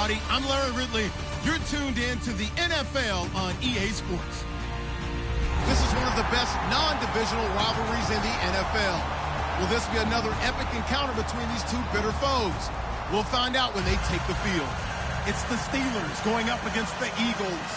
everybody. I'm Larry Ridley. You're tuned in to the NFL on EA Sports. This is one of the best non-divisional rivalries in the NFL. Will this be another epic encounter between these two bitter foes? We'll find out when they take the field. It's the Steelers going up against the Eagles.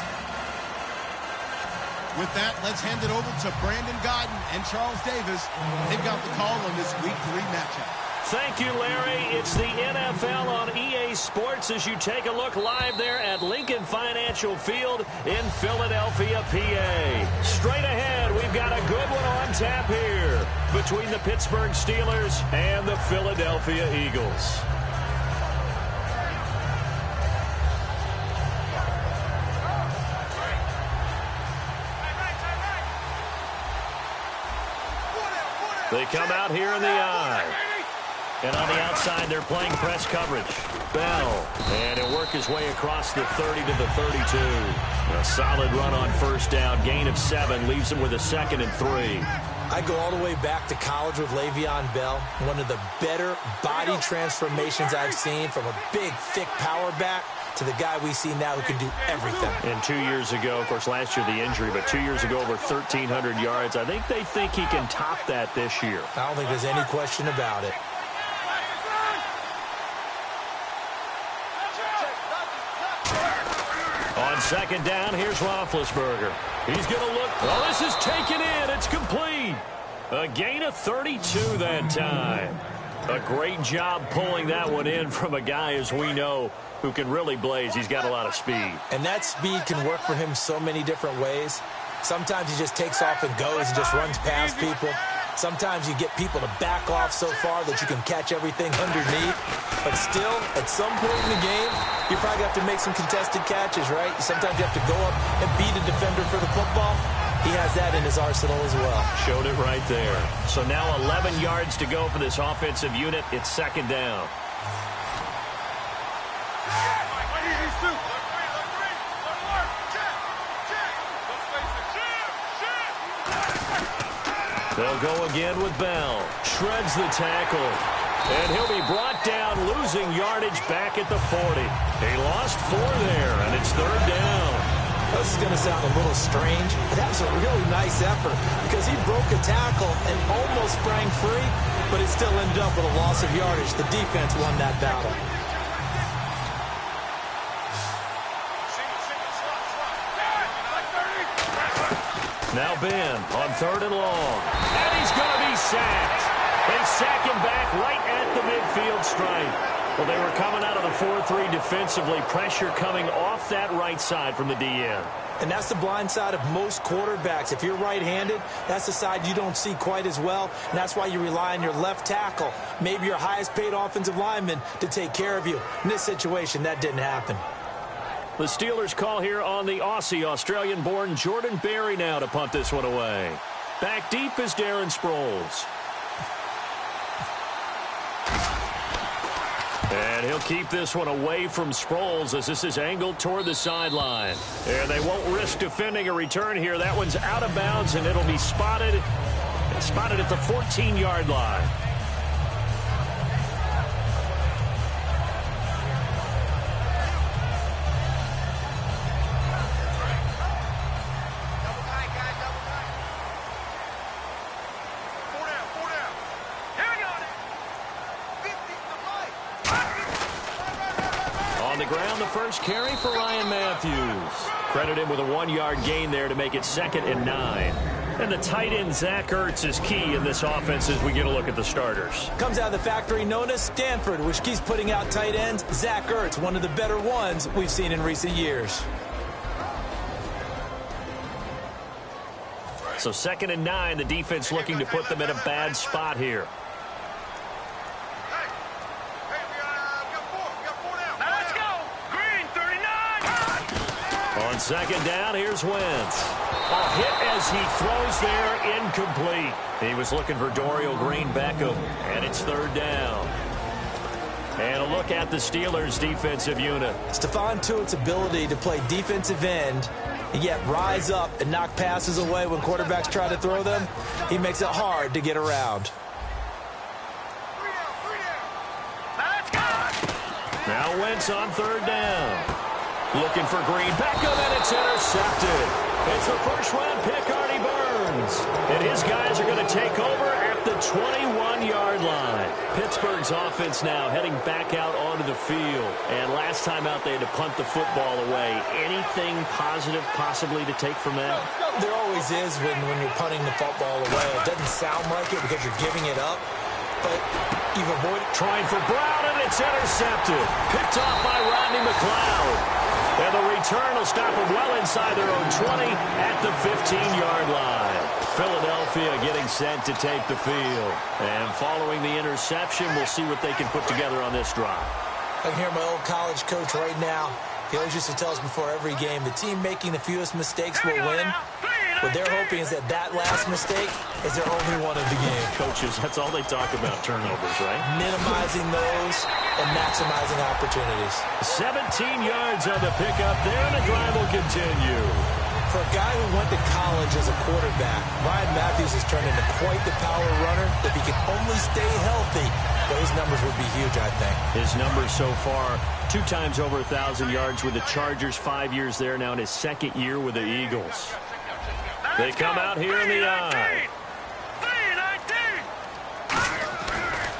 With that, let's hand it over to Brandon Godden and Charles Davis. They've got the call on this Week 3 matchup. Thank you, Larry. It's the NFL on EA Sports as you take a look live there at Lincoln Financial Field in Philadelphia, PA. Straight ahead, we've got a good one on tap here between the Pittsburgh Steelers and the Philadelphia Eagles. They come out here in the eye. And on the outside, they're playing press coverage. Bell. And he'll work his way across the 30 to the 32. A solid run on first down. Gain of 7. Leaves him with a 2nd and 3. I go all the way back to college with Le'Veon Bell. One of the better body transformations I've seen, from a big, thick power back to the guy we see now who can do everything. And 2 years ago, of course, last year the injury, but 2 years ago over 1,300 yards. I think they think he can top that this year. I don't think there's any question about it. On second down, here's Roethlisberger. He's going to look. Oh, this is taken in. It's complete. A gain of 32 that time. A great job pulling that one in from a guy, as we know, who can really blaze. He's got a lot of speed. And that speed can work for him so many different ways. Sometimes he just takes off and goes and just runs past people. Sometimes you get people to back off so far that you can catch everything underneath. But still, at some point in the game, you probably have to make some contested catches, right? Sometimes you have to go up and beat a defender for the football. He has that in his arsenal as well. Showed it right there. So now 11 yards to go for this offensive unit. It's second down. They'll go again with Bell. Shreds the tackle. And he'll be brought down, losing yardage back at the 40. He lost 4 there, and it's third down. This is going to sound a little strange, but that was a really nice effort because he broke a tackle and almost sprang free, but it still ended up with a loss of yardage. The defense won that battle. Now Ben on 3rd and long. And he's going to be sacked. They sack him back right at the midfield stripe. Well, they were coming out of the 4-3 defensively. Pressure coming off that right side from the DN. And that's the blind side of most quarterbacks. If you're right-handed, that's the side you don't see quite as well. And that's why you rely on your left tackle, maybe your highest-paid offensive lineman, to take care of you. In this situation, that didn't happen. The Steelers call here on the Aussie, Australian-born Jordan Berry now to punt this one away. Back deep is Darren Sproles. And he'll keep this one away from Sproles as this is angled toward the sideline. And they won't risk defending a return here. That one's out of bounds, and it'll be spotted at the 14-yard line. First carry for Ryan Matthews. Credit him with a 1-yard gain there to make it 2nd and 9. And the tight end, Zach Ertz, is key in this offense as we get a look at the starters. Comes out of the factory known as Stanford, which keeps putting out tight ends. Zach Ertz, one of the better ones we've seen in recent years. So 2nd and 9, the defense looking to put them in a bad spot here. On second down, here's Wentz. A hit as he throws there, incomplete. He was looking for Dorial Green-Beckham, and it's 3rd down. And a look at the Steelers' defensive unit. Stephon Tuitt's ability to play defensive end and yet rise up and knock passes away when quarterbacks try to throw them, he makes it hard to get around. Now Wentz on third down. Looking for Green. Beckham, and it's intercepted. It's the first-round pick, Artie Burns. And his guys are going to take over at the 21-yard line. Pittsburgh's offense now heading back out onto the field. And last time out, they had to punt the football away. Anything positive possibly to take from that? There always is when you're punting the football away. It doesn't sound like it because you're giving it up. But you've avoided trying for Brown, and it's intercepted. Picked off by Rodney McLeod. And the return will stop them well inside their own 20 at the 15-yard line. Philadelphia getting set to take the field. And following the interception, we'll see what they can put together on this drive. I can hear my old college coach right now. He always used to tell us before every game, the team making the fewest mistakes will win. What they're hoping is that last mistake is their only one of the game. Coaches, that's all they talk about, turnovers, right? Minimizing those and maximizing opportunities. 17 yards on the pickup there, and the drive will continue. For a guy who went to college as a quarterback, Ryan Matthews has turned into quite the power runner. If he can only stay healthy, those numbers would be huge, I think. His numbers so far, 2 times over 1,000 yards with the Chargers, 5 years there now in his second year with the Eagles. They come out here in the eye.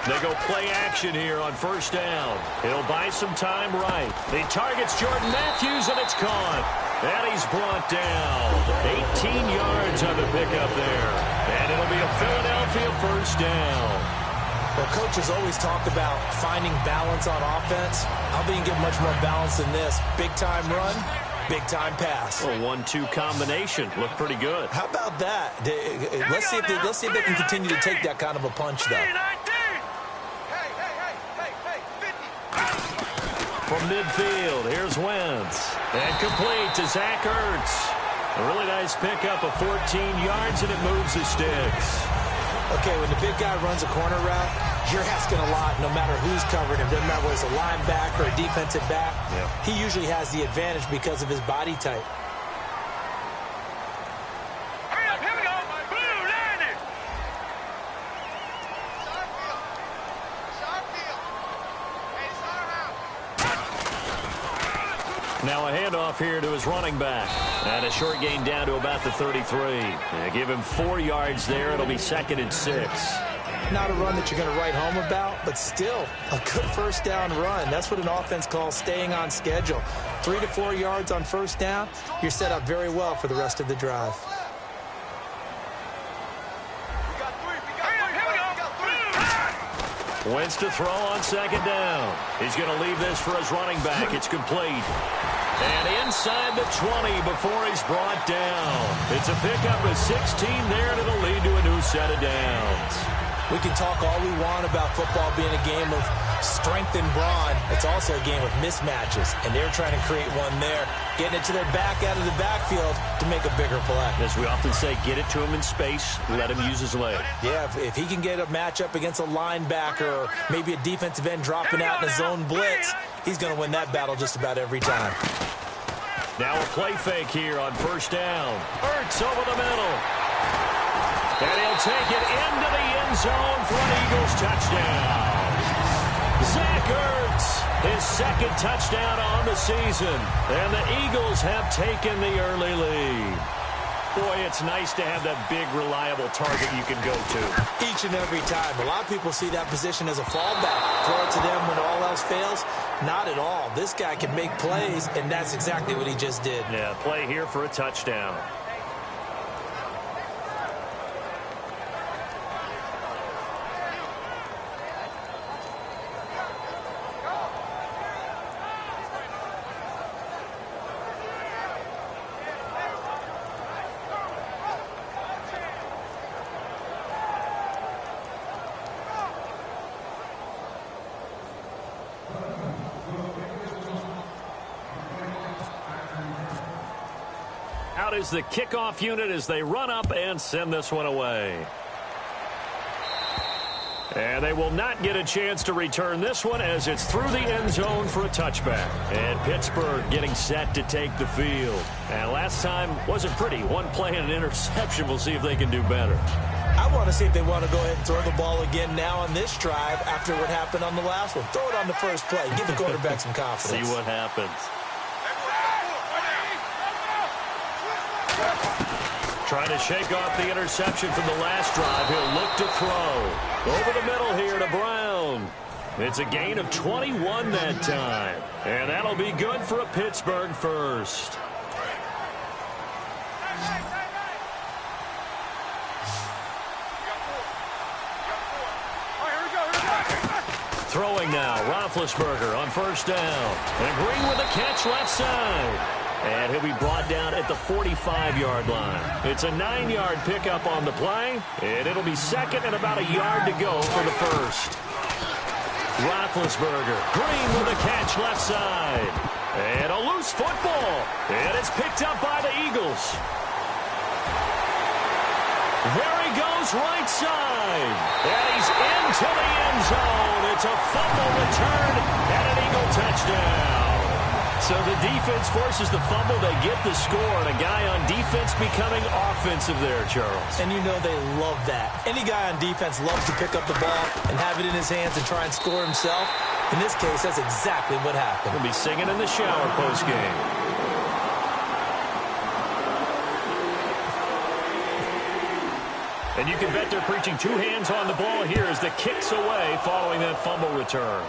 They go play action here on first down. He'll buy some time right. He targets Jordan Matthews, and it's caught. And he's brought down. 18 yards on the pickup there. And it'll be a Philadelphia first down. Well, coaches always talk about finding balance on offense. I don't think you can get much more balance than this. Big-time run. Big-time pass. A 1-2 combination. Looked pretty good. How about that? Let's see if they can continue to take that kind of a punch, though. From midfield, here's Wentz. And complete to Zach Ertz. A really nice pickup of 14 yards, and it moves the sticks. Okay, when the big guy runs a corner route, you're asking a lot no matter who's covering him. Doesn't matter whether it's a linebacker or a defensive back. Yeah. He usually has the advantage because of his body type. Hurry up, here we go. Blue, land it. Now a handoff here to his running back. And a short gain down to about the 33. They give him 4 yards there. It'll be 2nd and 6. Not a run that you're going to write home about, but still a good first down run. That's what an offense calls staying on schedule. 3 to 4 yards on first down, you're set up very well for the rest of the drive. Wentz to throw on 2nd down. He's going to leave this for his running back. It's complete. And inside the 20 before he's brought down. It's a pickup of 16 there, and it'll lead to a new set of downs. We can talk all we want about football being a game of strength and brawn. It's also a game of mismatches, and they're trying to create one there, getting it to their back out of the backfield to make a bigger play. As we often say, get it to him in space, let him use his leg. Yeah, if he can get a matchup against a linebacker or maybe a defensive end dropping out in a zone blitz, he's going to win that battle just about every time. Now a play fake here on first down. Ertz over the middle. And he'll take it into the end zone for an Eagles touchdown. Zach Ertz, his 2nd touchdown on the season. And the Eagles have taken the early lead. Boy, it's nice to have that big, reliable target you can go to. Each and every time. A lot of people see that position as a fallback. Throw it to them when all else fails. Not at all. This guy can make plays, and that's exactly what he just did. Yeah, play here for a touchdown. Out is the kickoff unit as they run up and send this one away. And they will not get a chance to return this one as it's through the end zone for a touchback. And Pittsburgh getting set to take the field. And last time wasn't pretty. One play and an interception. We'll see if they can do better. I want to see if they want to go ahead and throw the ball again now on this drive after what happened on the last one. Throw it on the first play. Give the quarterback some confidence. See what happens. Trying to shake off the interception from the last drive. He'll look to throw. Over the middle here to Brown. It's a gain of 21 that time. And that'll be good for a Pittsburgh first. Throwing now, Roethlisberger on first down. And Green with a catch left side. And he'll be brought down at the 45-yard line. It's a 9-yard pickup on the play. And it'll be second and about a yard to go for the first. Roethlisberger, Green with a catch left side. And a loose football. And it's picked up by the Eagles. There he goes, right side. And he's into the end zone. It's a fumble return and an Eagle touchdown. So the defense forces the fumble. They get the score. And a guy on defense becoming offensive there, Charles. And you know they love that. Any guy on defense loves to pick up the ball and have it in his hands and try and score himself. In this case, that's exactly what happened. He'll be singing in the shower post-game. And you can bet they're preaching two hands on the ball here as the kick's away following that fumble return.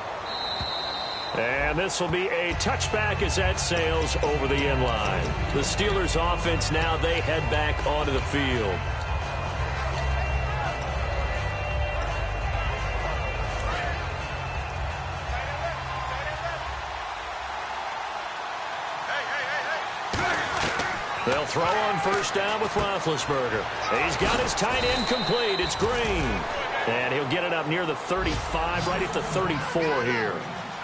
And this will be a touchback as that sails over the end line. The Steelers offense now, they head back onto the field. They'll throw on first down with Roethlisberger. He's got his tight end complete. It's Green. And he'll get it up near the 35, right at the 34 here.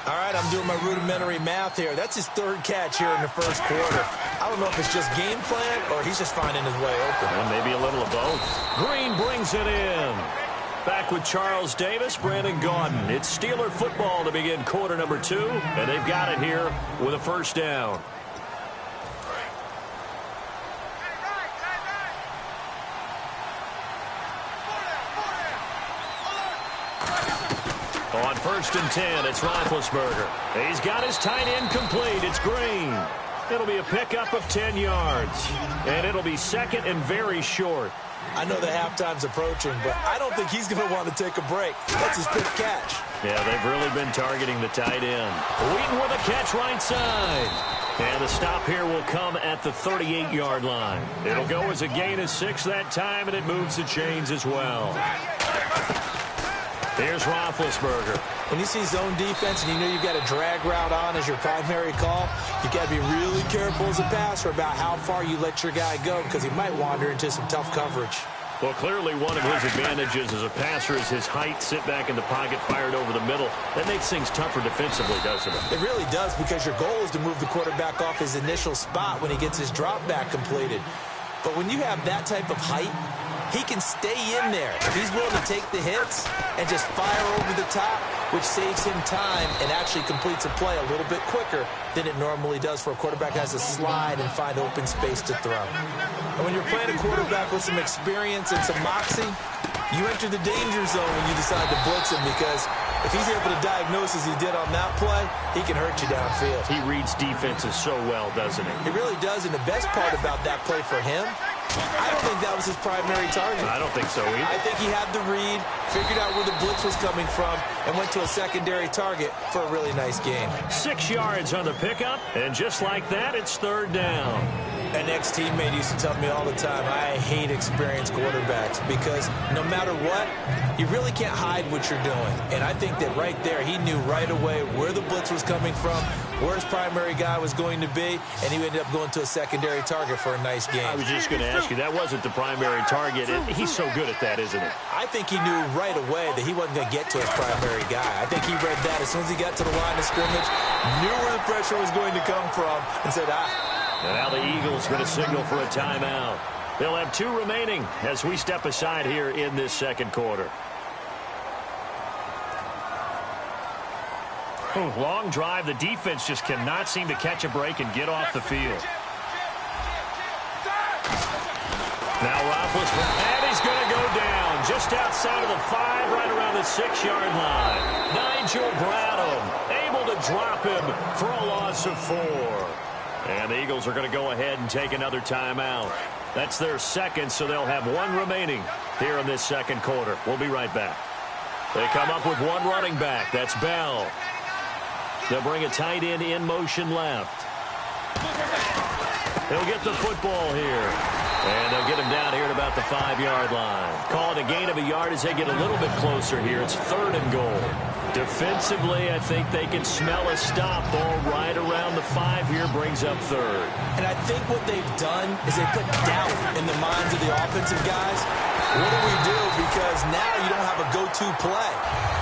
All right, I'm doing my rudimentary math here. That's his third catch here in the first quarter. I don't know if it's just game plan or he's just finding his way open. And maybe a little of both. Green brings it in. Back with Charles Davis, Brandon Gaudin. It's Steeler football to begin quarter number 2, and they've got it here with a first down. On first and 10, it's Roethlisberger. He's got his tight end complete. It's Green. It'll be a pickup of 10 yards. And it'll be second and very short. I know the halftime's approaching, but I don't think he's going to want to take a break. That's his fifth catch. Yeah, they've really been targeting the tight end. Wheaton with a catch right side. And the stop here will come at the 38-yard line. It'll go as a gain of 6 that time, and it moves the chains as well. Here's Roethlisberger. When you see zone defense and you know you've got a drag route on as your primary call, you've got to be really careful as a passer about how far you let your guy go because he might wander into some tough coverage. Well, clearly one of his advantages as a passer is his height, sit back in the pocket, fired over the middle. That makes things tougher defensively, doesn't it? It really does because your goal is to move the quarterback off his initial spot when he gets his drop back completed. But when you have that type of height, he can stay in there if he's willing to take the hits and just fire over the top, which saves him time and actually completes a play a little bit quicker than it normally does for a quarterback who has to slide and find open space to throw. And when you're playing a quarterback with some experience and some moxie, you enter the danger zone when you decide to blitz him because if he's able to diagnose as he did on that play, he can hurt you downfield. He reads defenses so well, doesn't he? He really does, and the best part about that play for him, I don't think that was his primary target. I don't think so either. I think he had the read, figured out where the blitz was coming from, and went to a secondary target for a really nice game. 6 yards on the pickup, and just like that, it's third down. An ex-teammate used to tell me all the time, I hate experienced quarterbacks because no matter what, you really can't hide what you're doing. And I think that right there, he knew right away where the blitz was coming from, where his primary guy was going to be, and he ended up going to a secondary target for a nice game. I was just going to ask you, that wasn't the primary target. He's so good at that, isn't he? I think he knew right away that he wasn't going to get to his primary guy. I think he read that as soon as he got to the line of scrimmage, knew where the pressure was going to come from, and said, And now the Eagles going to signal for a timeout. They'll have 2 remaining as we step aside here in this second quarter. Long drive. The defense just cannot seem to catch a break and get off the field. Now Roethlisberger, and he's going to go down. just outside of the 5, right around the 6-yard line. Nigel Bradham able to drop him for a loss of 4. And the Eagles are going to go ahead and take another timeout. That's their second, so they'll have 1 remaining here in this second quarter. We'll be right back. They come up with 1 running back. That's Bell. They'll bring a tight end in motion left. He'll get the football here. And they'll get him down here at about the 5-yard line. Call it a gain of a yard as they get a little bit closer here. It's 3rd and goal. Defensively, I think they can smell a stop. Ball right around the 5 here brings up 3rd. And I think what they've done is they put doubt in the minds of the offensive guys. What do we do? Because now you don't have a go-to play.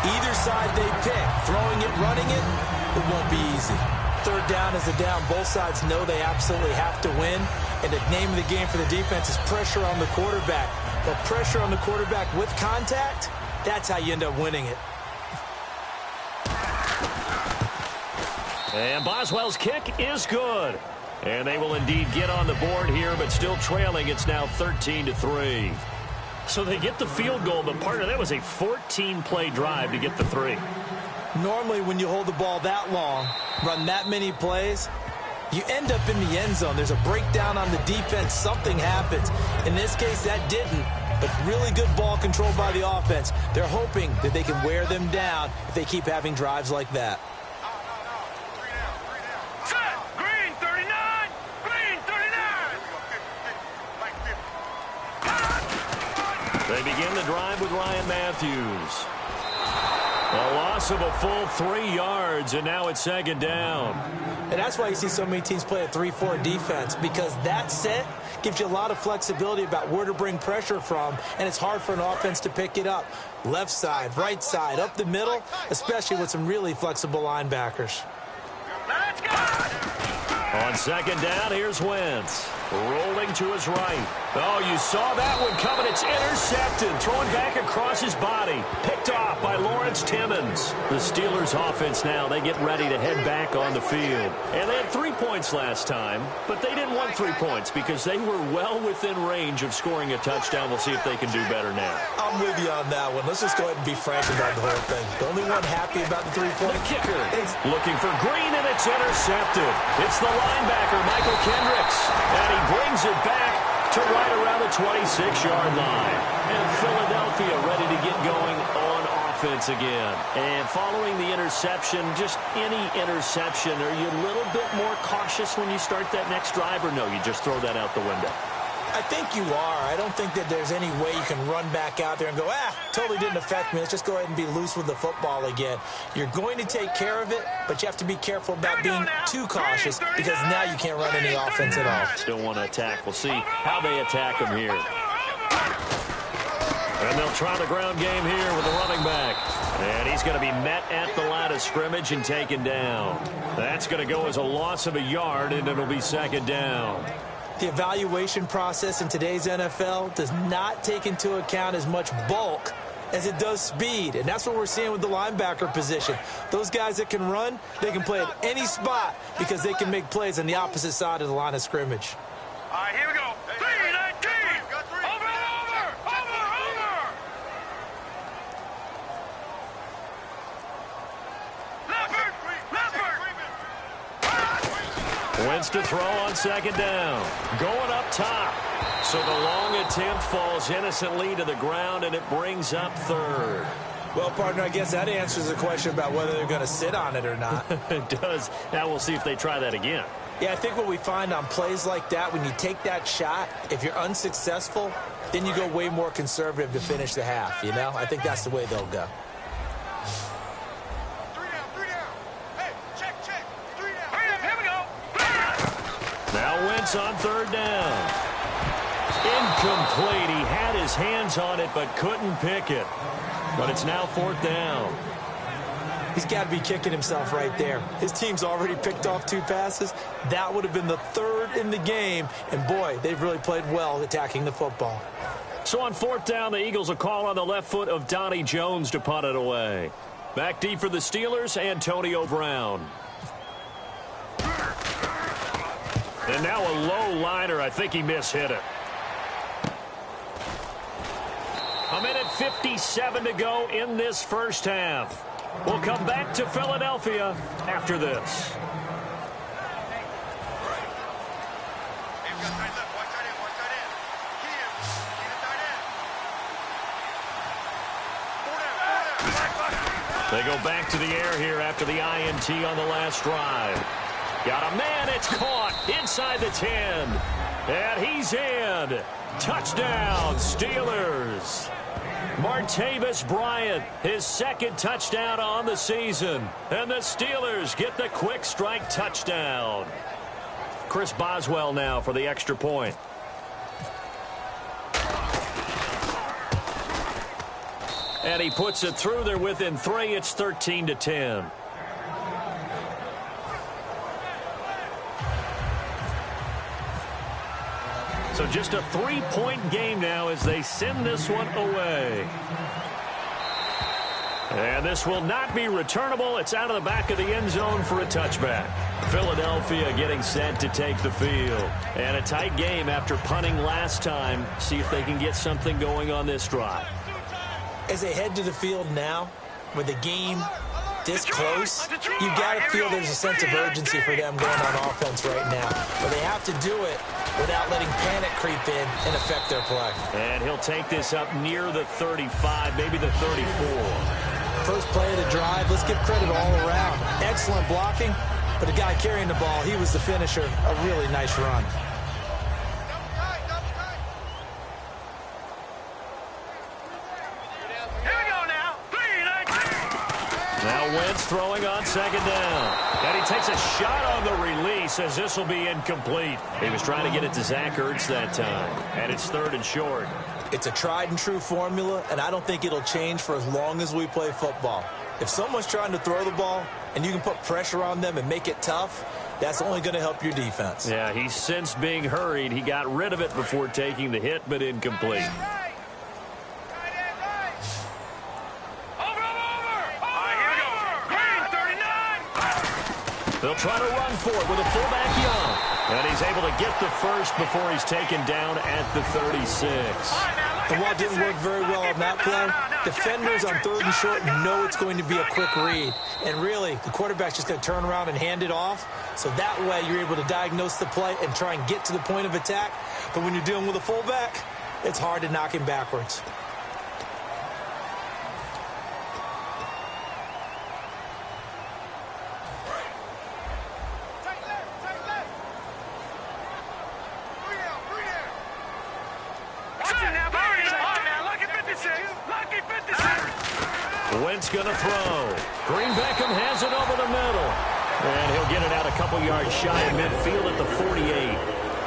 Either side they pick, throwing it, running it, it won't be easy. 3rd down is a down. Both sides know they absolutely have to win. And the name of the game for the defense is pressure on the quarterback. But pressure on the quarterback with contact, that's how you end up winning it. And Boswell's kick is good. And they will indeed get on the board here, but still trailing. It's now 13-3. So they get the field goal, but partner, that was a 14-play drive to get the 3. Normally, when you hold the ball that long, run that many plays, you end up in the end zone. There's a breakdown on the defense. Something happens. In this case, that didn't. But really good ball control by the offense. They're hoping that they can wear them down if they keep having drives like that. Green 39! Green 39! They begin the drive with Ryan Matthews. A loss of a full 3 yards, and now it's 2nd down. And that's why you see so many teams play a 3-4 defense, because that set gives you a lot of flexibility about where to bring pressure from, and it's hard for an offense to pick it up. Left side, right side, up the middle, especially with some really flexible linebackers. Let's go! On 2nd down, here's Wentz. Rolling to his right. Oh, you saw that one coming. It's intercepted. Throwing back across his body. Picked off by Lawrence Timmons. The Steelers offense now, they get ready to head back on the field. And they had 3 points last time, but they didn't want 3 points because they were well within range of scoring a touchdown. We'll see if they can do better now. I'm with you on that one. Let's just go ahead and be frank about the whole thing. The only one happy about the 3-point kicker is looking for Green, and it's intercepted. It's the linebacker, Michael Kendricks, and he brings it back to right around the 26-yard line. And Philadelphia ready to get going on offense again. And following the interception, just any interception, are you a little bit more cautious when you start that next drive, or no, you just throw that out the window? I think you are. I don't think that there's any way you can run back out there and go, totally didn't affect me. Let's just go ahead and be loose with the football again. You're going to take care of it, but you have to be careful about being too cautious because now you can't run any offense at all. Still want to attack. We'll see how they attack him here. And they'll try the ground game here with the running back. And he's going to be met at the line of scrimmage and taken down. That's going to go as a loss of a yard, and it'll be 2nd down. The evaluation process in today's NFL does not take into account as much bulk as it does speed. And that's what we're seeing with the linebacker position. Those guys that can run, they can play at any spot because they can make plays on the opposite side of the line of scrimmage. All right, here we go. 3-19! Over! Wentz to throw on 2nd down. Going up top. So the long attempt falls innocently to the ground, and it brings up 3rd. Well, partner, I guess that answers the question about whether they're going to sit on it or not. It does. Now we'll see if they try that again. Yeah, I think what we find on plays like that, when you take that shot, if you're unsuccessful, then you go way more conservative to finish the half, you know? I think that's the way they'll go. Now Wentz on 3rd down. Incomplete. He had his hands on it but couldn't pick it. But it's now 4th down. He's got to be kicking himself right there. His team's already picked off 2 passes. That would have been the 3rd in the game. And, boy, they've really played well attacking the football. So on 4th down, the Eagles will call on the left foot of Donnie Jones to punt it away. Back deep for the Steelers, Antonio Brown. And now a low liner. I think he mishit it. A minute 57 to go in this first half. We'll come back to Philadelphia after this. They go back to the air here after the INT on the last drive. Got a man, it's caught inside the 10. And he's in. Touchdown, Steelers. Martavis Bryant, his second touchdown on the season. And the Steelers get the quick strike touchdown. Chris Boswell now for the extra point. And he puts it through. They're within 3. It's 13-10. So just a 3-point game now as they send this one away. And this will not be returnable. It's out of the back of the end zone for a touchback. Philadelphia getting set to take the field. And a tight game after punting last time. See if they can get something going on this drive. As they head to the field now, with the game this close, you got to feel there's a sense of urgency for them going on offense right now. But they have to do it without letting panic creep in and affect their play. And he'll take this up near the 35, maybe the 34. First play of the drive, let's give credit all around. Excellent blocking, but the guy carrying the ball, he was the finisher. A really nice run. Wentz throwing on second down. And he takes a shot on the release as this will be incomplete. He was trying to get it to Zach Ertz that time. And it's 3rd and short. It's a tried and true formula, and I don't think it'll change for as long as we play football. If someone's trying to throw the ball and you can put pressure on them and make it tough, that's only going to help your defense. Yeah, he's since being hurried. He got rid of it before taking the hit, but incomplete. They'll try to run for it with a fullback Young. And he's able to get the first before he's taken down at the 36. And while it didn't work very well on that play, defenders on 3rd and short know it's going to be a quick read. And really, the quarterback's just going to turn around and hand it off. So that way you're able to diagnose the play and try and get to the point of attack. But when you're dealing with a fullback, it's hard to knock him backwards. Wentz going to throw. Green Beckham has it over the middle. And he'll get it out a couple yards shy of midfield at the 48.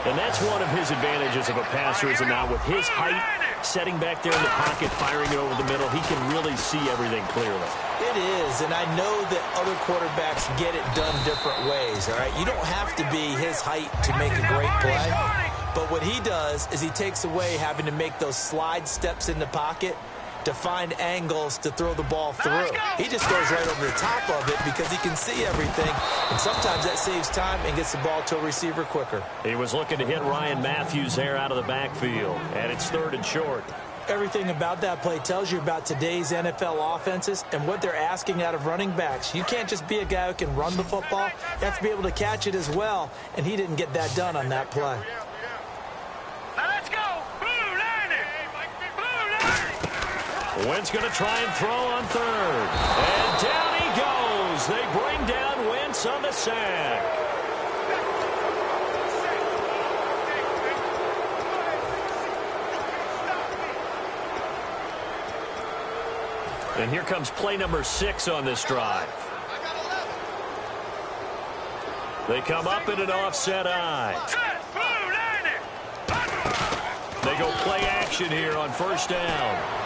And that's one of his advantages of a passer is now with his height, setting back there in the pocket, firing it over the middle, he can really see everything clearly. It is, and I know that other quarterbacks get it done different ways, all right? You don't have to be his height to make a great play. But what he does is he takes away having to make those slide steps in the pocket to find angles to throw the ball through. He just goes right over the top of it because he can see everything, and sometimes that saves time and gets the ball to a receiver quicker. He was looking to hit Ryan Matthews there out of the backfield, and it's 3rd and short. Everything about that play tells you about today's NFL offenses and what they're asking out of running backs. You can't just be a guy who can run the football. You have to be able to catch it as well, and he didn't get that done on that play. Wentz going to try and throw on 3rd. And down he goes. They bring down Wentz on the sack. And here comes play number 6 on this drive. They come up in an offset eye. They go play action here on 1st down.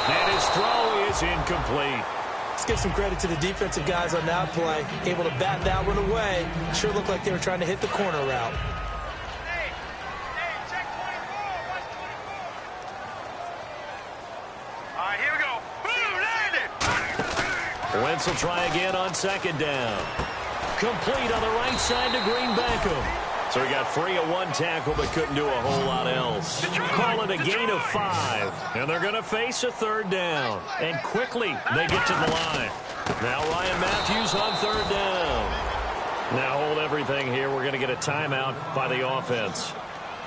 And his throw is incomplete. Let's give some credit to the defensive guys on that play. Able to bat that one away. Sure looked like they were trying to hit the corner route. All right, here we go. Boom, landed. Wentz will try again on 2nd down. Complete on the right side to Green Beckham. So he got free of one tackle but couldn't do a whole lot else. Call it a gain of 5. And they're going to face a 3rd down. And quickly they get to the line. Now Ryan Matthews on 3rd down. Now hold everything here. We're going to get a timeout by the offense.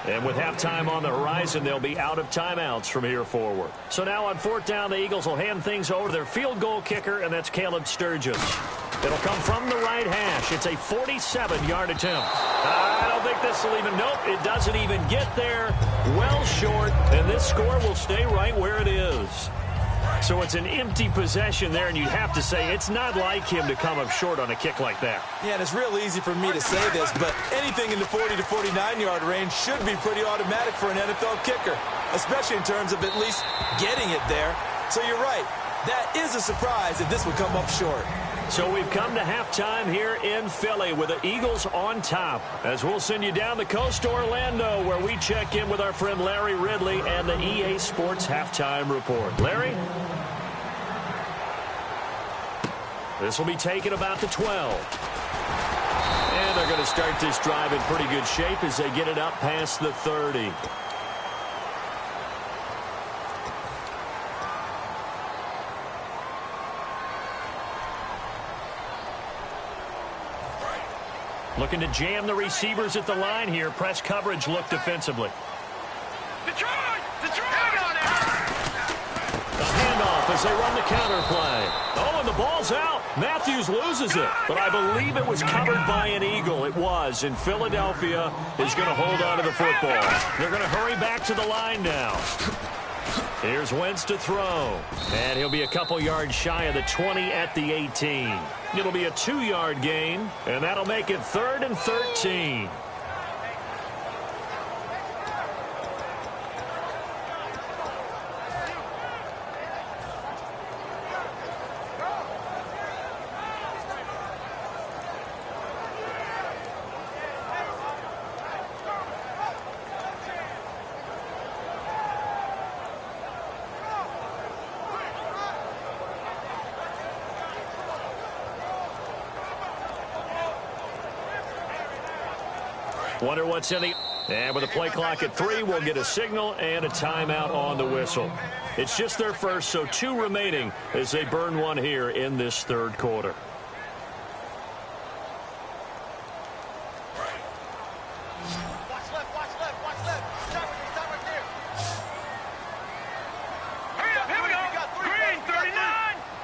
And with halftime on the horizon, they'll be out of timeouts from here forward. So now on 4th down, the Eagles will hand things over to their field goal kicker, and that's Caleb Sturgis. It'll come from the right hash. It's a 47-yard attempt. I don't think this will even, nope, it doesn't even get there. Well short, and this score will stay right where it is. So it's an empty possession there, and you have to say it's not like him to come up short on a kick like that. Yeah, and it's real easy for me to say this, but anything in the 40 to 49-yard range should be pretty automatic for an NFL kicker, especially in terms of at least getting it there. So you're right. That is a surprise that this would come up short. So we've come to halftime here in Philly with the Eagles on top. As we'll send you down the coast to Orlando, where we check in with our friend Larry Ridley and the EA Sports Halftime Report. Larry? This will be taken about the 12. And they're going to start this drive in pretty good shape as they get it up past the 30. Looking to jam the receivers at the line here. Press coverage look defensively. Detroit! Detroit! The handoff as they run the counter play. Oh, and the ball's out. Matthews loses it, but I believe it was covered by an Eagle. It was, and Philadelphia is going to hold on to the football. They're going to hurry back to the line now. Here's Wentz to throw, and he'll be a couple yards shy of the 20 at the 18. It'll be a 2-yard gain, and that'll make it 3rd and 13. Wonder what's in the... And with a play clock at 3, we'll get a signal and a timeout on the whistle. It's just their first, so 2 remaining as they burn one here in this 3rd quarter. Watch left, watch left, watch left. Stop right there. Hurry up, here we go. Green 39.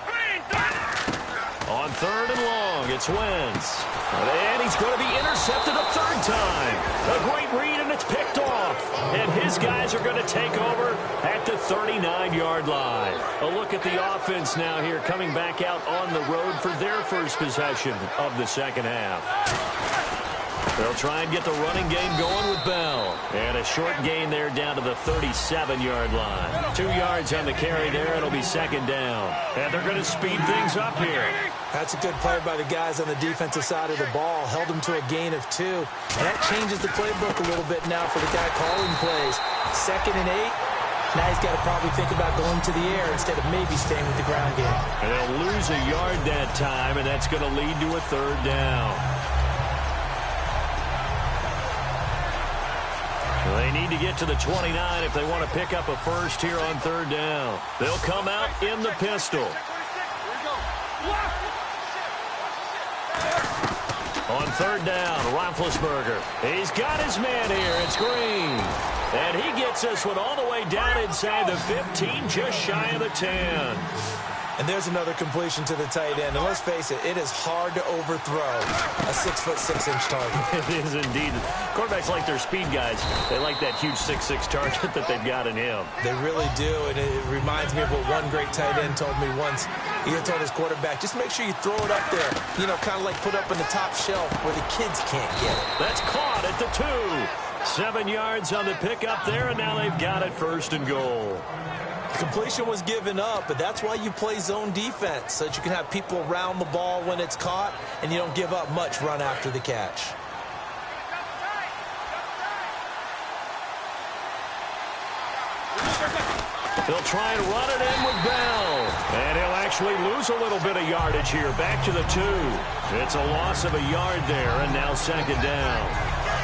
Green 30. On 3rd and long, it's Wentz. And he's going to be intercepted a 3rd time. A great read, and it's picked off. And his guys are going to take over at the 39-yard line. A look at the offense now here, coming back out on the road for their first possession of the 2nd half. They'll try and get the running game going with Bell. And a short gain there down to the 37-yard line. 2 yards on the carry there. It'll be 2nd down. And they're going to speed things up here. That's a good play by the guys on the defensive side of the ball. Held them to a gain of 2. And that changes the playbook a little bit now for the guy calling plays. 2nd and 8. Now he's got to probably think about going to the air instead of maybe staying with the ground game. And they'll lose a yard that time, and that's going to lead to a 3rd down. They need to get to the 29 if they want to pick up a first here on 3rd down. They'll come out in the pistol. On 3rd down, Roethlisberger. He's got his man here. It's Green. And he gets this one all the way down inside the 15, just shy of the 10. And there's another completion to the tight end. And let's face it, it is hard to overthrow a 6'6" target. It is indeed. Quarterbacks like their speed guys. They like that huge 6'6" target that they've got in him. They really do, and it reminds me of what one great tight end told me once. He told his quarterback, just make sure you throw it up there, you know, kind of like put up in the top shelf where the kids can't get it. That's caught at the 2. 7 yards on the pickup there, and now they've got it 1st and goal. Completion was given up, but that's why you play zone defense, so that you can have people around the ball when it's caught, and you don't give up much run after the catch. They'll try and run it in with Bell. And he'll actually lose a little bit of yardage here. Back to the 2. It's a loss of a yard there, and now 2nd down.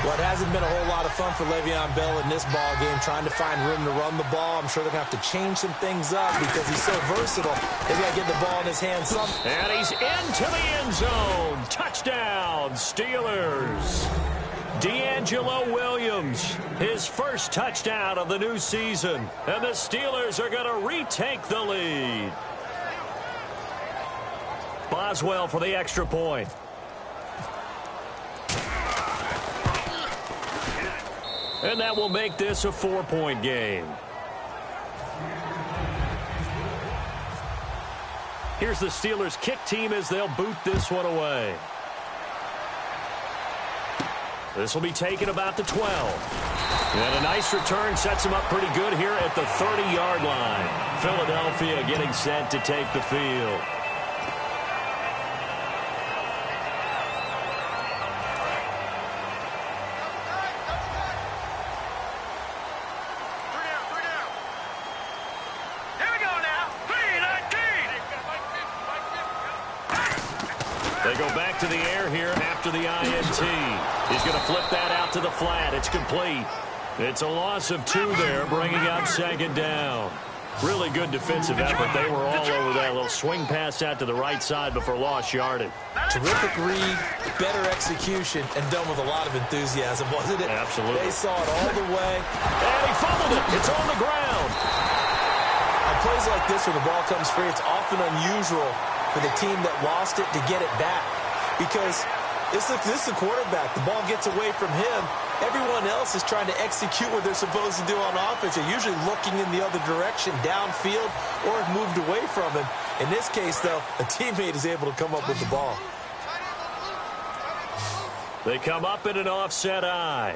Well, it hasn't been a whole lot of fun for Le'Veon Bell in this ball game, trying to find room to run the ball. I'm sure they're going to have to change some things up because he's so versatile. They've got to get the ball in his hands. And he's into the end zone. Touchdown, Steelers. D'Angelo Williams, his first touchdown of the new season. And the Steelers are going to retake the lead. Boswell for the extra point. And that will make this a 4-point game. Here's the Steelers kick team as they'll boot this one away. This will be taken about the 12. And a nice return sets him up pretty good here at the 30-yard line. Philadelphia getting set to take the field. They go back to the air here after the INT. He's going to flip that out to the flat. It's complete. It's a loss of 2 there, bringing up second down. Really good defensive effort. They were all over that little swing pass out to the right side before lost yardage. Terrific read, better execution, and done with a lot of enthusiasm, wasn't it? Absolutely. They saw it all the way. And he fumbled it. It's on the ground. On plays like this where the ball comes free, it's often unusual for the team that lost it to get it back, because this is the quarterback. The ball gets away from him. Everyone else is trying to execute what they're supposed to do on offense. They're usually looking in the other direction, downfield, or have moved away from him. In this case, though, a teammate is able to come up with the ball. They come up in an offset eye.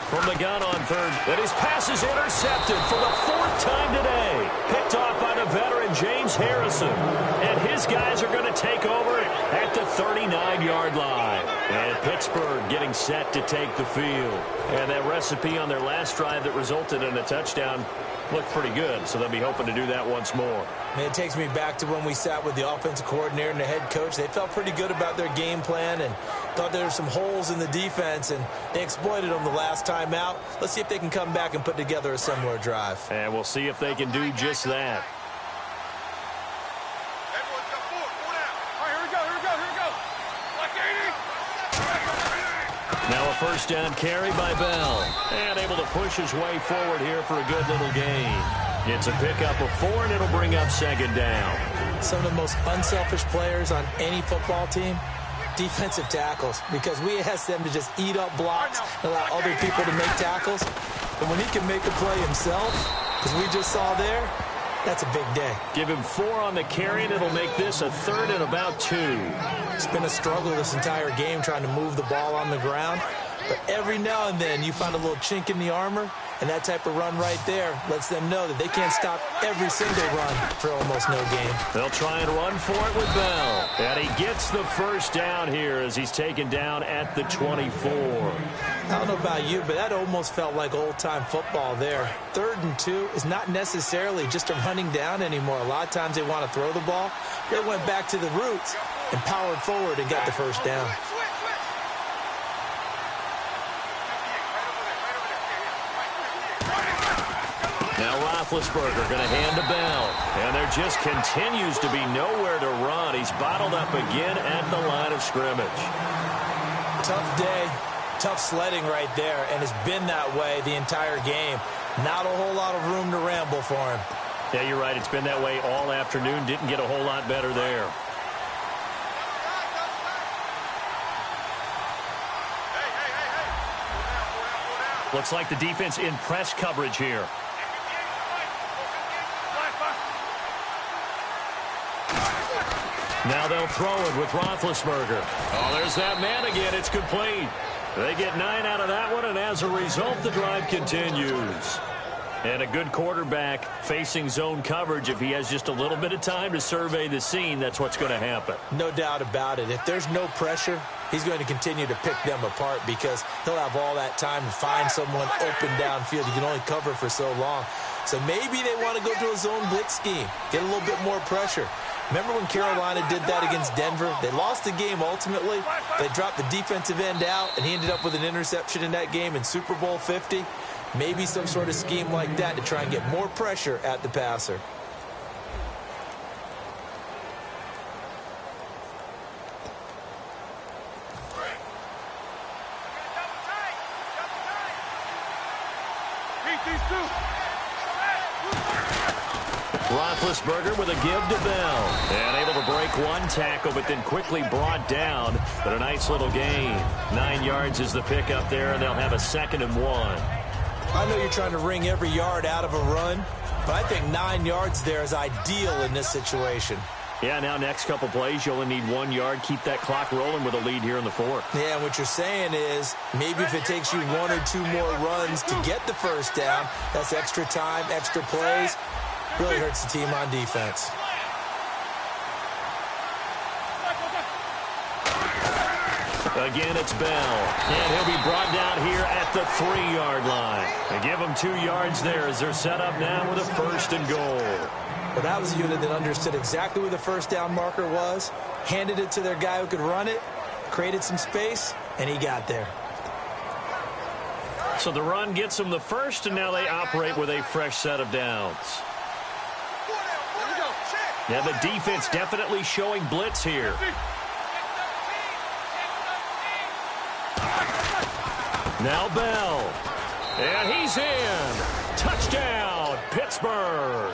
From the gun on third, and his pass is intercepted for the 4th time today. Picked off by the veteran James Harrison. And his guys are going to take over at the 39-yard line. And Pittsburgh getting set to take the field. And that recipe on their last drive that resulted in a touchdown looked pretty good, so they'll be hoping to do that once more. Man, it takes me back to when we sat with the offensive coordinator and the head coach. They felt pretty good about their game plan and thought there were some holes in the defense, and they exploited them the last time out. Let's see if they can come back and put together a similar drive. And we'll see if they can do just that. Now a first down carry by Bell. And able to push his way forward here for a good little gain. It's a pickup of 4, and it'll bring up second down. Some of the most unselfish players on any football team, defensive tackles, because we ask them to just eat up blocks and allow other people to make tackles. But when he can make a play himself, as we just saw there, that's a big day. Give him 4 on the carry, and it'll make this a 3rd and about 2. It's been a struggle this entire game trying to move the ball on the ground. But every now and then you find a little chink in the armor, and that type of run right there lets them know that they can't stop every single run for almost no gain. They'll try and run for it with Bell. And he gets the first down here as he's taken down at the 24. I don't know about you, but that almost felt like old-time football there. 3rd and 2 is not necessarily just a running down anymore. A lot of times they want to throw the ball. They went back to the roots and powered forward and got the first down. Now Roethlisberger going to hand to Bell. And there just continues to be nowhere to run. He's bottled up again at the line of scrimmage. Tough day, tough sledding right there, and it's been that way the entire game. Not a whole lot of room to ramble for him. Yeah, you're right. It's been that way all afternoon. Didn't get a whole lot better there. Looks like the defense in press coverage here. Now they'll throw it with Roethlisberger. Oh, there's that man again. It's complete. They get 9 out of that one, and as a result, the drive continues. And a good quarterback facing zone coverage. If he has just a little bit of time to survey the scene, that's what's going to happen. No doubt about it. If there's no pressure, he's going to continue to pick them apart because he'll have all that time to find someone open downfield. You can only cover for so long. So maybe they want to go to a zone blitz scheme, get a little bit more pressure. Remember when Carolina did that against Denver? They lost the game ultimately. They dropped the defensive end out, and he ended up with an interception in that game in Super Bowl 50. Maybe some sort of scheme like that to try and get more pressure at the passer. Roethlisberger with a give to Bell. And able to break one tackle, but then quickly brought down. But a nice little gain. 9 yards is the pickup there, and they'll have a 2nd and 1. I know you're trying to wring every yard out of a run, but I think 9 yards there is ideal in this situation. Yeah, now next couple plays, you only need 1 yard. Keep that clock rolling with a lead here in the 4th. Yeah, and what you're saying is maybe if it takes you 1 or 2 more runs to get the first down, that's extra time, extra plays. Really hurts the team on defense. Again, it's Bell. And he'll be brought down here at the 3-yard line. They give him 2 yards there as they're set up now with a 1st and goal. Well, that was a unit that understood exactly where the first down marker was, handed it to their guy who could run it, created some space, and he got there. So the run gets them the first, and now they operate with a fresh set of downs. Yeah, the defense definitely showing blitz here. Now Bell. And he's in. Touchdown, Pittsburgh.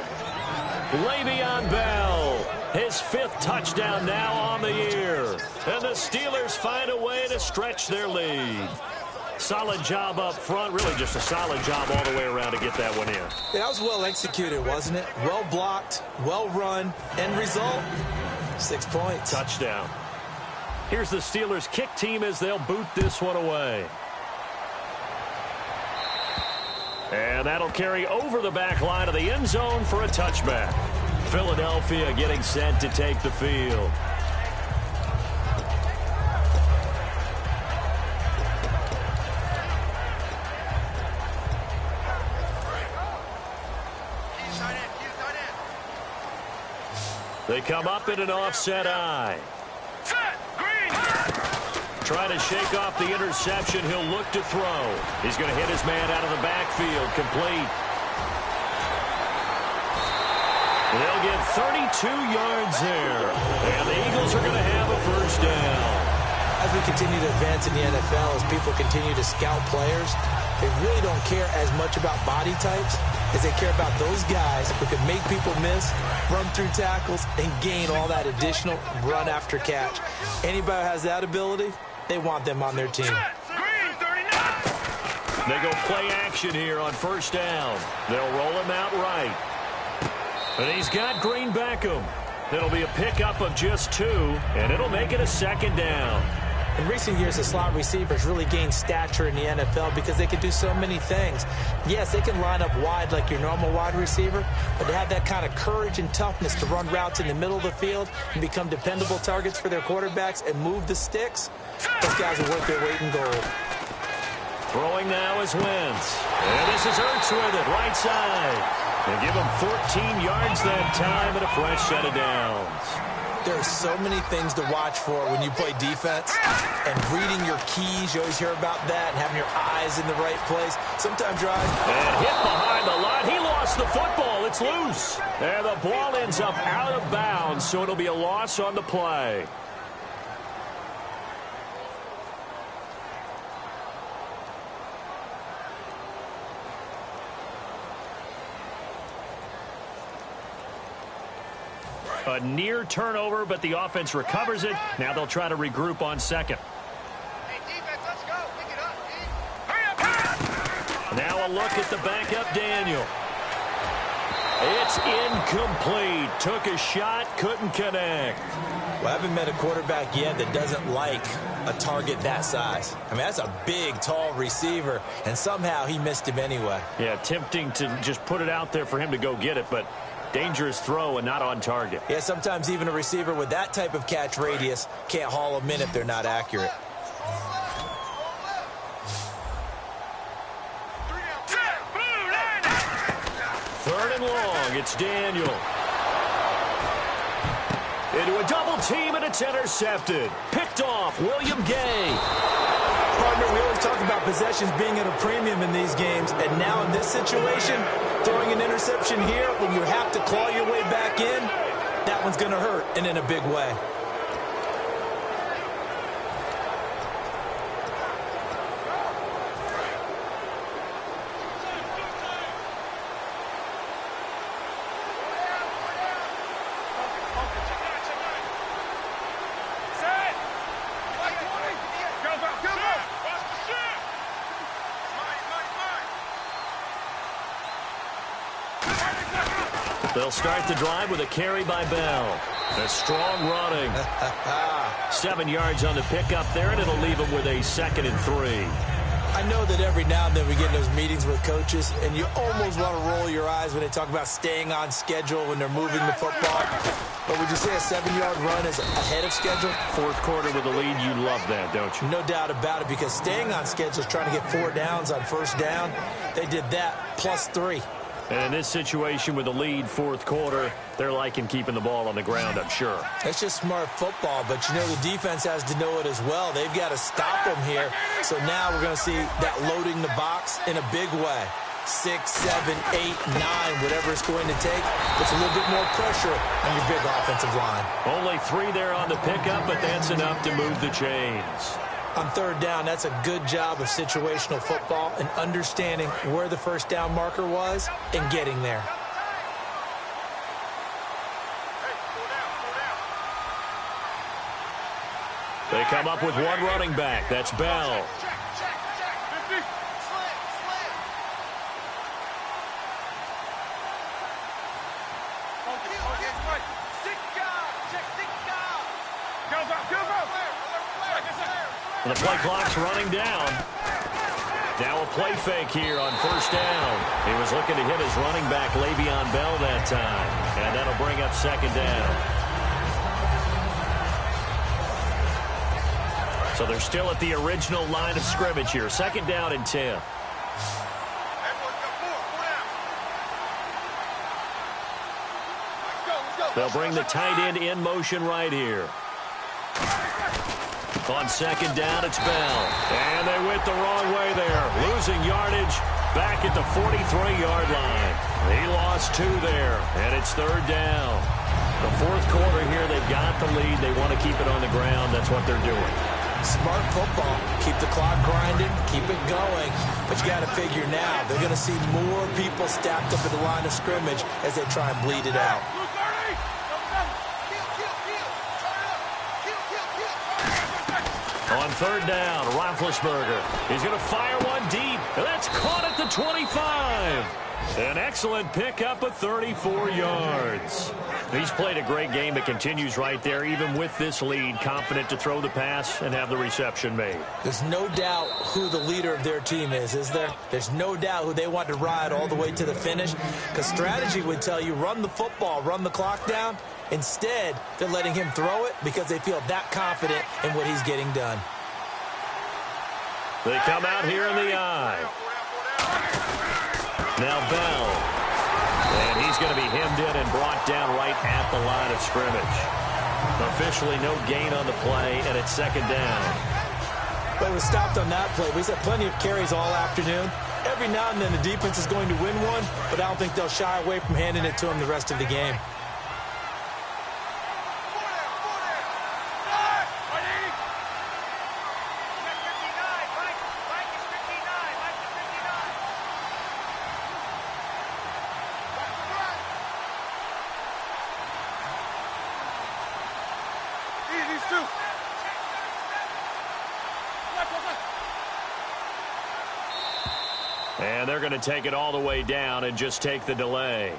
Le'Veon Bell, his 5th touchdown now on the year. And the Steelers find a way to stretch their lead. Solid job up front, really just a solid job all the way around to get that one in. Yeah, that was well executed, wasn't it? Well blocked, well run. End result, 6 points. Touchdown. Here's the Steelers kick team as they'll boot this one away. And that'll carry over the back line of the end zone for a touchback. Philadelphia getting set to take the field. They come up in an offset eye. Trying to shake off the interception. He'll look to throw. He's going to hit his man out of the backfield. Complete. They'll get 32 yards there. And the Eagles are going to have a first down. As we continue to advance in the NFL, as people continue to scout players, they really don't care as much about body types as they care about those guys who can make people miss, run through tackles, and gain all that additional run after catch. Anybody who has that ability, they want them on their team. They go play action here on first down. They'll roll him out right. And he's got Green Beckham. It'll be a pickup of just 2, and it'll make it a 2nd down. In recent years, the slot receivers really gained stature in the NFL because they can do so many things. Yes, they can line up wide like your normal wide receiver, but they have that kind of courage and toughness to run routes in the middle of the field and become dependable targets for their quarterbacks and move the sticks. Those guys are worth their weight in gold. Throwing now is Wentz. And this is Ertz with it, right side. They give him 14 yards that time and a fresh set of downs. There are so many things to watch for when you play defense, and reading your keys, you always hear about that, and having your eyes in the right place. Sometimes your eyes... And hit behind the line. He lost the football. It's loose. And the ball ends up out of bounds, so it'll be a loss on the play. A near turnover, but the offense recovers it. Now they'll try to regroup on 2nd. Hey, defense, let's go. Pick it up, D. Hurry up. Now a look at the backup, Daniel. It's incomplete. Took a shot, couldn't connect. Well, I haven't met a quarterback yet that doesn't like a target that size. I mean, that's a big, tall receiver, and somehow he missed him anyway. Yeah, tempting to just put it out there for him to go get it, but dangerous throw and not on target. Yeah, sometimes even a receiver with that type of catch radius can't haul them in if they're not accurate. Third and long, it's Daniel. Into a double team, and it's intercepted. Picked off, William Gay. Partner, we always talk about possessions being at a premium in these games, and now in this situation, throwing an interception here when you have to claw your way back in, that one's going to hurt, and in a big way. They'll start the drive with a carry by Bell. A strong running. 7 yards on the pickup there, and it'll leave them with a 2nd and 3. I know that every now and then we get in those meetings with coaches, and you almost want to roll your eyes when they talk about staying on schedule when they're moving the football. But would you say a 7-yard run is ahead of schedule? Fourth quarter with a lead, you love that, don't you? No doubt about it, because staying on schedule is trying to get 4 downs on first down. They did that plus 3. And in this situation with the lead, fourth quarter, they're liking keeping the ball on the ground, I'm sure. That's just smart football, but you know the defense has to know it as well. They've got to stop them here. So now we're going to see that loading the box in a big way. 6, 7, 8, 9, whatever it's going to take. It's a little bit more pressure on your big offensive line. Only 3 there on the pickup, but that's enough to move the chains. On third down, that's a good job of situational football and understanding where the first down marker was and getting there. They come up with one running back. That's Bell. The play clock's running down. Now a play fake here on first down. He was looking to hit his running back, Le'Veon Bell, that time. And that'll bring up 2nd down. So they're still at the original line of scrimmage here. 2nd down and 10. They'll bring the tight end in motion right here. On 2nd down, it's Bell. And they went the wrong way there. Losing yardage back at the 43-yard line. He lost 2 there, and it's 3rd down. The fourth quarter here, they've got the lead. They want to keep it on the ground. That's what they're doing. Smart football. Keep the clock grinding. Keep it going. But you got to figure now, they're going to see more people stacked up at the line of scrimmage as they try and bleed it out. On 3rd down, Roethlisberger. He's going to fire one deep, and that's caught at the 25. An excellent pickup of 34 yards. He's played a great game. It continues right there, even with this lead, confident to throw the pass and have the reception made. There's no doubt who the leader of their team is there? There's no doubt who they want to ride all the way to the finish, because strategy would tell you run the football, run the clock down. Instead, they're letting him throw it because they feel that confident in what he's getting done. They come out here in the eye. Now Bell. And he's going to be hemmed in and brought down right at the line of scrimmage. Officially no gain on the play, and it's 2nd down. But it was stopped on that play. He's had plenty of carries all afternoon. Every now and then the defense is going to win one, but I don't think they'll shy away from handing it to him the rest of the game. And they're going to take it all the way down and just take the delay.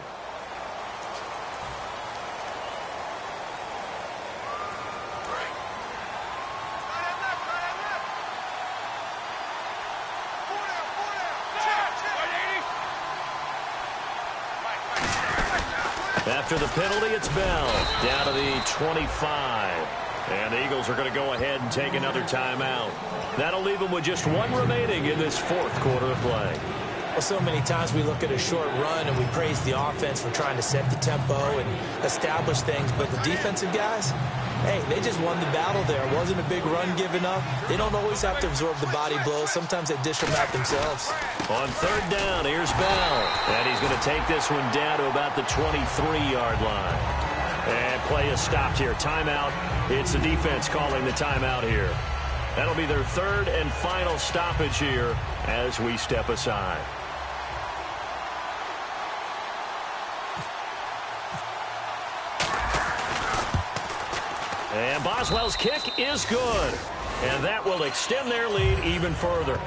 After the penalty, it's Bell down to the 25. And the Eagles are going to go ahead and take another timeout. That'll leave them with just 1 remaining in this fourth quarter of play. Well, so many times we look at a short run and we praise the offense for trying to set the tempo and establish things, but the defensive guys, hey, they just won the battle there. It wasn't a big run given up. They don't always have to absorb the body blows. Sometimes they dish them out themselves. On third down, here's Bell. And he's going to take this one down to about the 23-yard line. And play is stopped here. Timeout. It's the defense calling the timeout here. That'll be their third and final stoppage here as we step aside. And Boswell's kick is good. And that will extend their lead even further.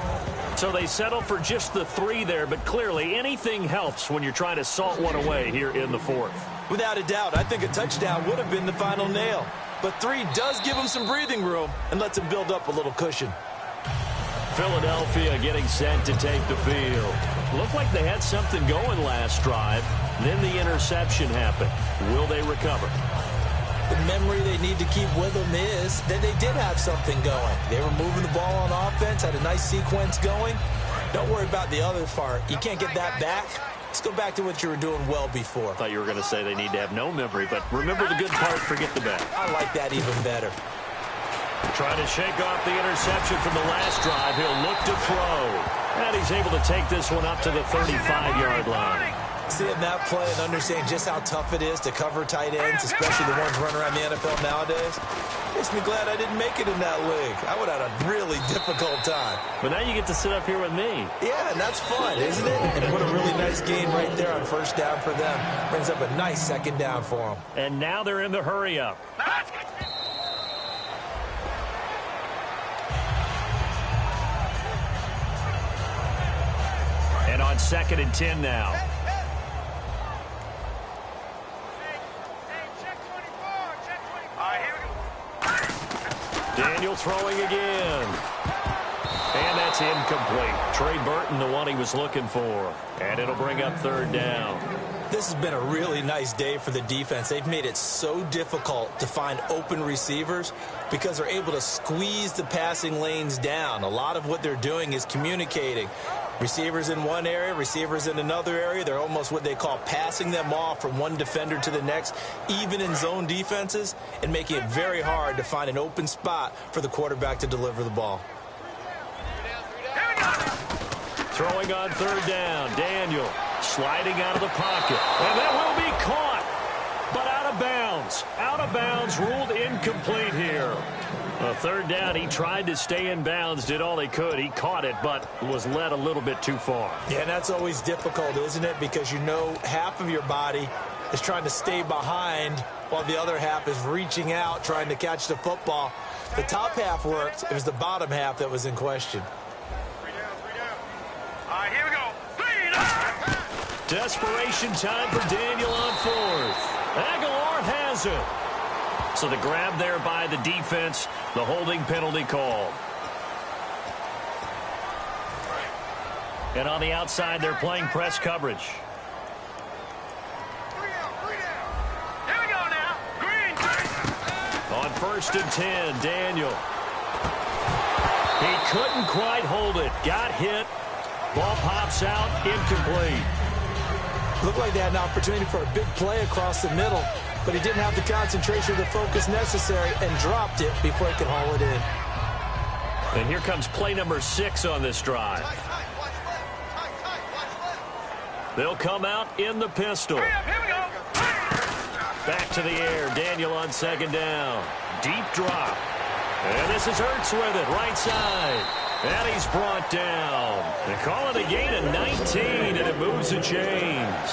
So they settle for just the 3 there, but clearly anything helps when you're trying to salt one away here in the fourth. Without a doubt, I think a touchdown would have been the final nail. But 3 does give them some breathing room and lets them build up a little cushion. Philadelphia getting set to take the field. Looked like they had something going last drive. Then the interception happened. Will they recover? The memory they need to keep with them is that they did have something going. They were moving the ball on offense, had a nice sequence going. Don't worry about the other part. You can't get that back. Let's go back to what you were doing well before. I thought you were going to say they need to have no memory, but remember the good part, forget the bad. I like that even better. Trying to shake off the interception from the last drive. He'll look to throw. And he's able to take this one up to the 35-yard line. Seeing that play and understanding just how tough it is to cover tight ends, especially the ones running around the NFL nowadays, makes me glad I didn't make it in that league. I would have had a really difficult time. But now you get to sit up here with me. Yeah, and that's fun, isn't it? And what a really nice game right there on first down for them. Brings up a nice second down for them. And now they're in the hurry-up. And on 2nd and 10 now. Daniel throwing again. And that's incomplete. Trey Burton, the one he was looking for. And it'll bring up 3rd down. This has been a really nice day for the defense. They've made it so difficult to find open receivers because they're able to squeeze the passing lanes down. A lot of what they're doing is communicating. Receivers in one area, receivers in another area. They're almost what they call passing them off from one defender to the next, even in zone defenses, and making it very hard to find an open spot for the quarterback to deliver the ball. Throwing on 3rd down. Daniel sliding out of the pocket. And that will be caught, but out of bounds. Out of bounds, ruled incomplete here. 3rd down, he tried to stay in bounds, did all he could. He caught it, but was led a little bit too far. Yeah, and that's always difficult, isn't it? Because you know half of your body is trying to stay behind while the other half is reaching out, trying to catch the football. The top half worked. It was the bottom half that was in question. 3 down. All right, here we go. 3 down. Desperation time for Daniel on 4th. Aguilar has it. So the grab there by the defense, the holding penalty called. And on the outside, they're playing press coverage. 3 down. Here we go now. Green. On 1st and 10, Daniel. He couldn't quite hold it. Got hit. Ball pops out. Incomplete. Looked like they had an opportunity for a big play across the middle, but he didn't have the concentration or the focus necessary and dropped it before he could haul it in. And here comes play number 6 on this drive. They'll come out in the pistol. Here we go. Back to the air. Daniel on 2nd down. Deep drop. And this is Hurts with it. Right side. And he's brought down. They call it a gain of 19, and it moves the chains.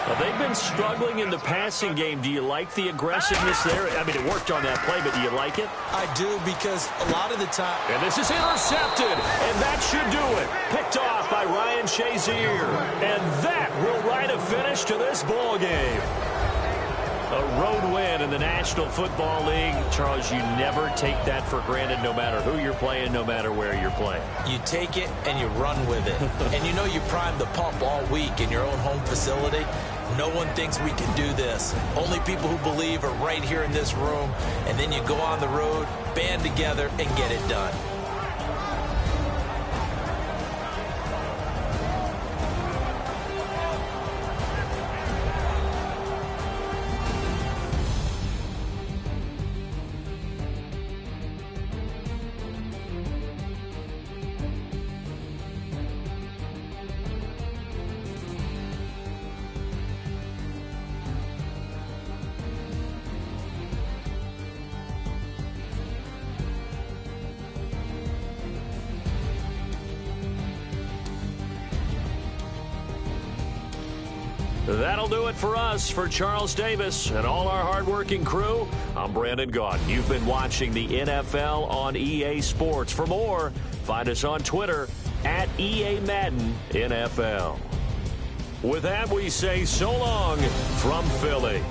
Well, they've been struggling in the passing game. Do you like the aggressiveness there? I mean, it worked on that play, but do you like it? I do, because a lot of the time... And this is intercepted, and that should do it. Picked off by Ryan Shazier. And that will write a finish to this ball game. A road win in the National Football League. Charles, you never take that for granted, no matter who you're playing, no matter where you're playing. You take it and you run with it. And you know you primed the pump all week in your own home facility. No one thinks we can do this. Only people who believe are right here in this room. And then you go on the road, band together, and get it done. That'll do it for us. For Charles Davis and all our hardworking crew, I'm Brandon Gaudin. You've been watching the NFL on EA Sports. For more, find us on Twitter at EA Madden NFL. With that, we say so long from Philly.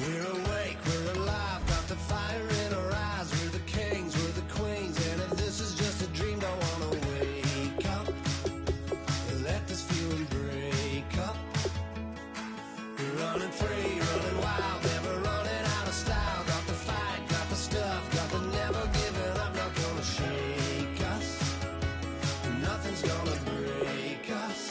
We're awake, we're alive, got the fire in our eyes. We're the kings, we're the queens, and if this is just a dream, don't wanna wake up. Let this feeling break up. We're running free, running wild, never running out of style. Got the fight, got the stuff, got the never giving up. Not gonna shake us, nothing's gonna break us.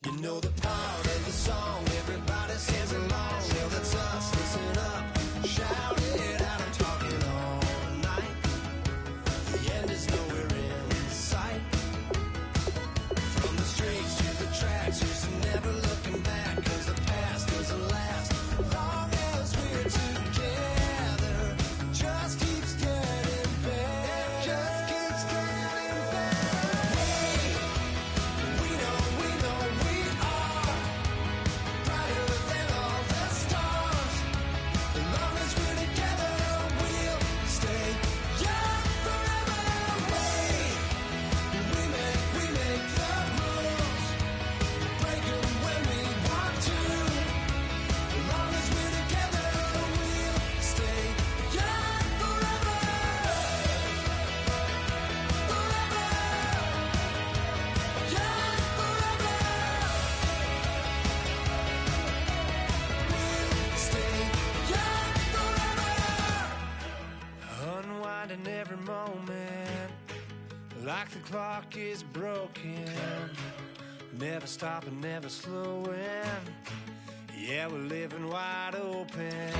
You know the part of the song, everybody sings along. Well, that's us, listen up, shout it out, I'm talking all night. The end is nowhere in sight. From the streets to the tracks, here's never looking back, cause the past doesn't last. Long as we're together, just keeps getting better. Just keeps getting better. We know we are brighter than all the stars. As long as we're together, we'll stay young forever. We make the rules, break 'em when we want to. As long as we're together, we'll stay young forever. Forever. Young forever. We'll stay young forever. Unwinding every moment, like the clock is broken. Never stopping, never slowing. Yeah, we're living wide open.